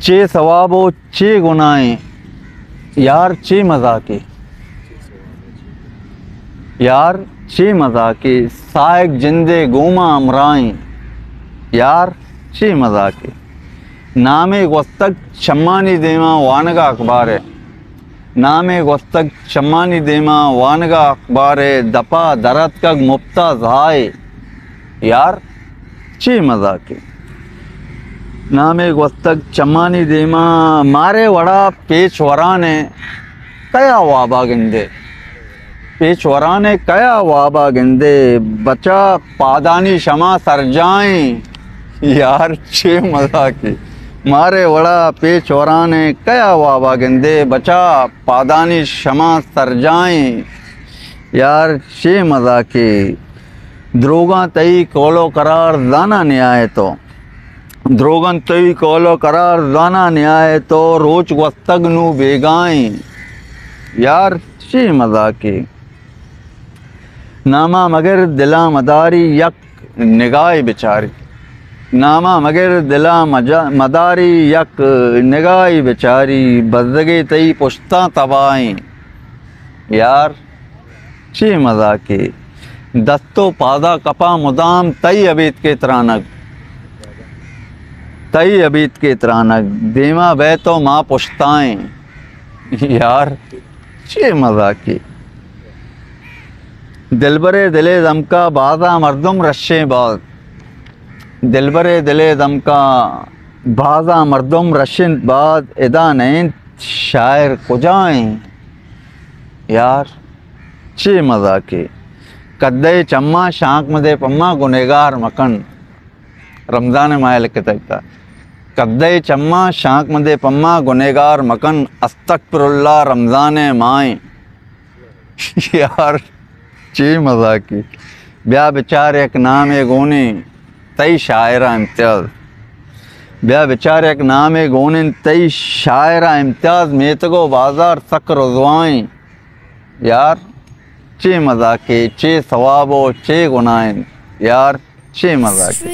चे सवाबो चे गुनाहें यार चे मजाके, यार चे मजाके साइक जिंदे गोमा अमराएं यार चे मजाके। नामे वस्तक शम्मानी देमा वानगा अखबार है, नामे वस्तक शम्मानी देमा वानगा अखबार है, दपा दरत का मुफ्ता जाए यार चे मजाके। नामे वस्तक चम्मानी देमा मारे वड़ा पेच वराने कया वाबा गिंदे, पेच वराने कया वाबा गिंदे, बचा पादानी शमा सरजाएं यार चे मजाके। मारे वड़ा पेच वराने कया वाबा गिंदे, बचा पादानी शमा सरजाएं यार चे मजाके। द्रोगा तई कोलो करार दाना न्याय तो, द्रोगन तई कोलो करार दाना न्याय तो, रोच वस्तग नु बेगाएं यार चे मजाके। नामा मगर दिला मदारी यक निगाह बेचारी, नामा मगर दिला मदारी यक निगाह बेचारी, बज़गे तई पुश्ता तबाएं यार चे मजाके। दस्तो पादा कपा मुदाम तई अबीत के त्रानक, तई अबीत के त्रानक, देमा बह तो माँ पुश्ताएं यार चे मजाके। दिलबरे दिले दमका बाजा मर्दुम रश्शे बाद, दिलबरे दिले दमका बाजा मर्दुम रश्शिन बाद, इदा नैन शायर कुजाएं यार चे मजाके। कद्दे चम्मा शांक मदे पम्मा गुनेगार मकन, रमज़ान माह लिखे तकता। कद्दे चम्मा शांक मदे पम्मा गुनेगार मकन, अस्तगफिरुल्लाह रमज़ान माए यार चे मजाके। ब्या बेचार एक नाम ए गोने तई शायरा इम्तियाज, ब्या बेचार एक नाम ए गोने तई शायरा इम्तियाज, मेतगो बाजार सक रुज़वाएं यार चे मजाके। चे सवाबो चे गुनाहें यार चे मजाके।